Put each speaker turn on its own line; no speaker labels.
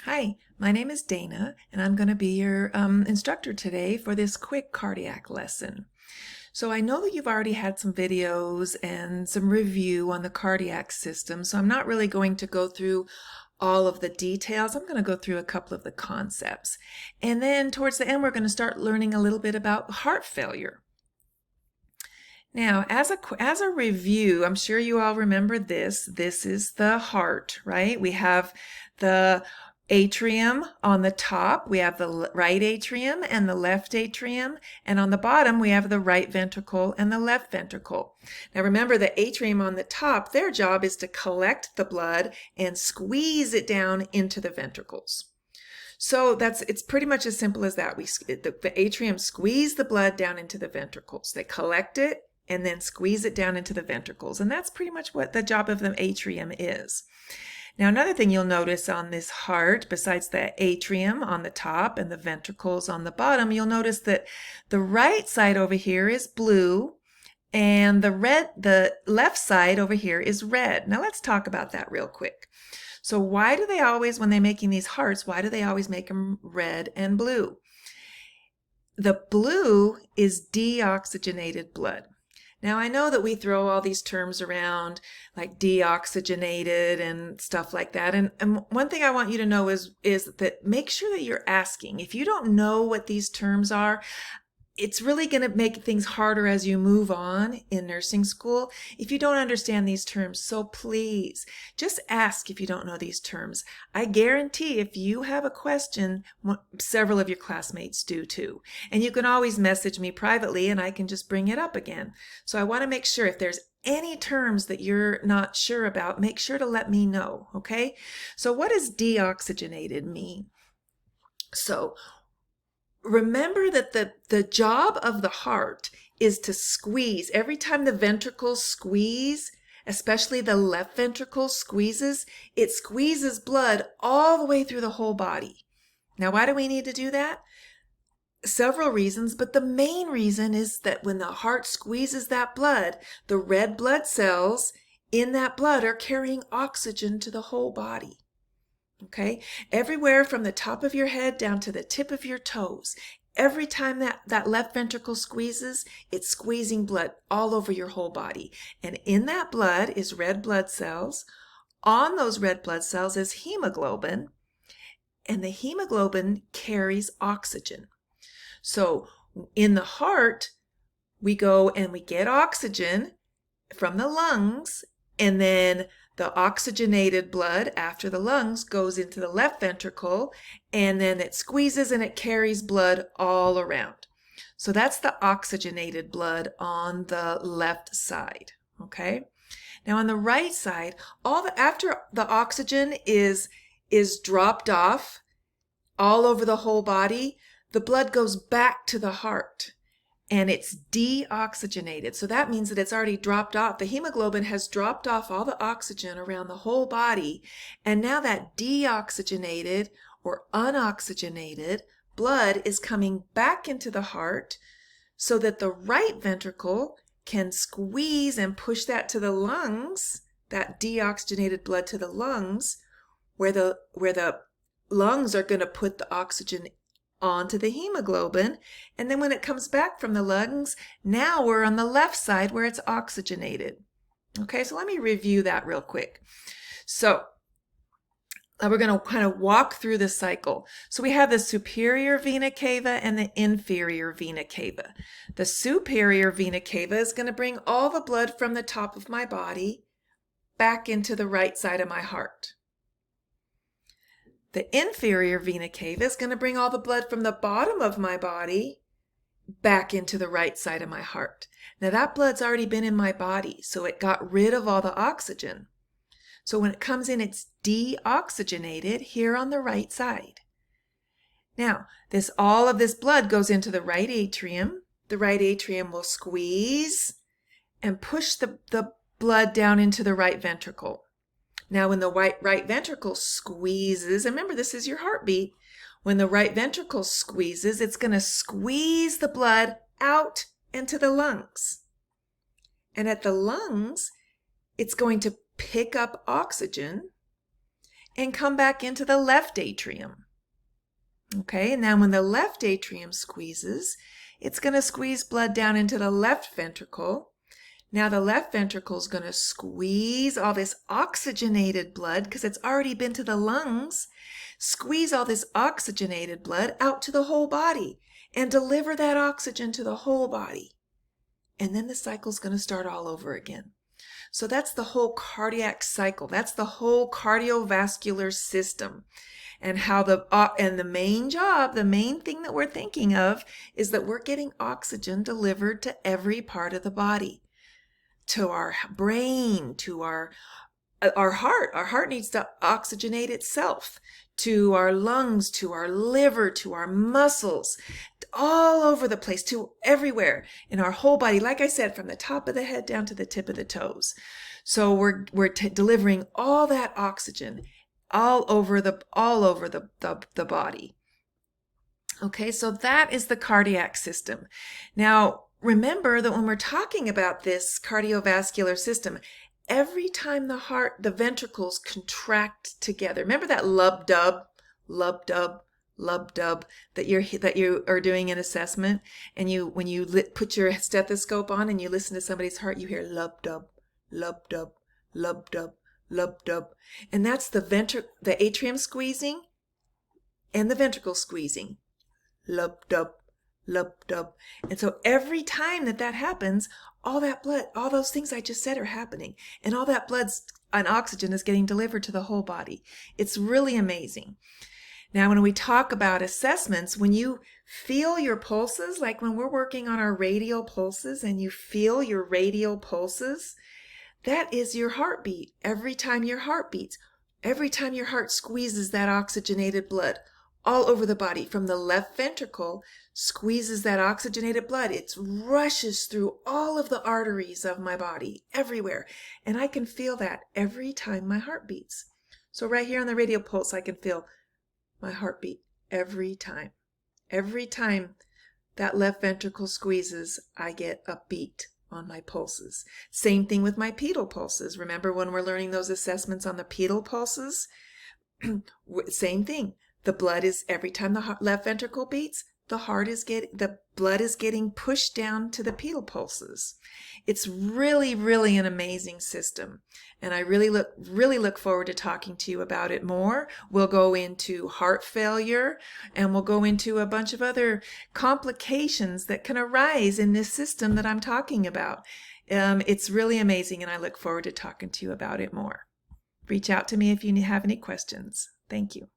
Hi, my name is Dana, and I'm going to be your instructor today for this quick cardiac lesson. So I know that you've already had some videos and some review on the cardiac system, so I'm not really going to go through all of the details. I'm going to go through a couple of the concepts. And then towards the end, we're going to start learning a little bit about heart failure. Now, as a review, I'm sure you all remember this. This is the heart, right? We have the atrium on the top. We have the right atrium and the left atrium. And on the bottom, we have the right ventricle and the left ventricle. Now, remember the atrium on the top, their job is to collect the blood and squeeze it down into the ventricles. So it's pretty much as simple as that. The atrium squeeze the blood down into the ventricles. They collect it and then squeeze it down into the ventricles. And that's pretty much what the job of the atrium is. Now, another thing you'll notice on this heart, besides the atrium on the top and the ventricles on the bottom, you'll notice that the right side over here is blue and the left side over here is red. Now, let's talk about that real quick. So why do they always, when they're making these hearts, why do they always make them red and blue? The blue is deoxygenated blood. Now, I know that we throw all these terms around like deoxygenated and stuff like that. And one thing I want you to know is that make sure that you're asking. If you don't know what these terms are, it's really going to make things harder as you move on in nursing school if you don't understand these terms. So please just ask if you don't know these terms. I guarantee if you have a question, several of your classmates do too. And you can always message me privately and I can just bring it up again. So I want to make sure if there's any terms that you're not sure about, make sure to let me know, okay? So what does deoxygenated mean? So remember that the job of the heart is to squeeze. Every time the ventricles squeeze, especially the left ventricle squeezes, it squeezes blood all the way through the whole body. Now, why do we need to do that? Several reasons, but the main reason is that when the heart squeezes that blood, the red blood cells in that blood are carrying oxygen to the whole body. Okay, everywhere from the top of your head down to the tip of your toes. Every time that left ventricle squeezes, it's squeezing blood all over your whole body. And in that blood is red blood cells. On those red blood cells is hemoglobin. And the hemoglobin carries oxygen. So in the heart, we go and we get oxygen from the lungs, and then the oxygenated blood after the lungs goes into the left ventricle, and then it squeezes and it carries blood all around. So that's the oxygenated blood on the left side, okay? Now on the right side, after the oxygen is dropped off all over the whole body, the blood goes back to the heart. And it's deoxygenated. So that means that it's already dropped off. The hemoglobin has dropped off all the oxygen around the whole body. And now that deoxygenated or unoxygenated blood is coming back into the heart so that the right ventricle can squeeze and push that to the lungs, that deoxygenated blood to the lungs, where the lungs are going to put the oxygen onto the hemoglobin, and then when it comes back from the lungs, now we're on the left side where it's oxygenated. Okay, so let me review that real quick. So we're going to kind of walk through the cycle. So we have the superior vena cava and the inferior vena cava. The superior vena cava is going to bring all the blood from the top of my body back into the right side of my heart. The inferior vena cava is going to bring all the blood from the bottom of my body back into the right side of my heart. Now that blood's already been in my body, so it got rid of all the oxygen. So when it comes in, it's deoxygenated here on the right side. Now, all of this blood goes into the right atrium. The right atrium will squeeze and push the blood down into the right ventricle. Now, when the right ventricle squeezes, and remember, this is your heartbeat. When the right ventricle squeezes, it's going to squeeze the blood out into the lungs. And at the lungs, it's going to pick up oxygen and come back into the left atrium. Okay, and now when the left atrium squeezes, it's going to squeeze blood down into the left ventricle. Now the left ventricle is going to squeeze all this oxygenated blood, because it's already been to the lungs, squeeze all this oxygenated blood out to the whole body and deliver that oxygen to the whole body. And then the cycle's going to start all over again. So that's the whole cardiac cycle. That's the whole cardiovascular system. And how the main job, the main thing that we're thinking of is that we're getting oxygen delivered to every part of the body, to our brain, to our heart. Our heart needs to oxygenate itself, to our lungs, to our liver, to our muscles, all over the place, to everywhere in our whole body. Like I said, from the top of the head down to the tip of the toes. So we're delivering all that oxygen all over the body. Okay, so that is the cardiac system. Now, remember that when we're talking about this cardiovascular system, every time the ventricles contract together. Remember that lub-dub, lub-dub, lub-dub that you are doing an assessment, and when you put your stethoscope on and you listen to somebody's heart, you hear lub-dub, lub-dub, lub-dub, lub-dub. And that's the atrium squeezing and the ventricle squeezing. Lub-dub, lub-dub. And so every time that happens, all that blood, all those things I just said are happening. And all that blood and oxygen is getting delivered to the whole body. It's really amazing. Now, when we talk about assessments, when you feel your pulses, like when we're working on our radial pulses and you feel your radial pulses, that is your heartbeat. Every time your heart beats, every time your heart squeezes that oxygenated blood all over the body, from the left ventricle, squeezes that oxygenated blood. It rushes through all of the arteries of my body, everywhere. And I can feel that every time my heart beats. So right here on the radial pulse, I can feel my heartbeat every time. Every time that left ventricle squeezes, I get a beat on my pulses. Same thing with my pedal pulses. Remember when we're learning those assessments on the pedal pulses? Same thing. The blood is, every time the left ventricle beats, the blood is getting pushed down to the pedal pulses. It's really, really an amazing system. And I really look forward to talking to you about it more. We'll go into heart failure, and we'll go into a bunch of other complications that can arise in this system that I'm talking about. It's really amazing, and I look forward to talking to you about it more. Reach out to me if you have any questions. Thank you.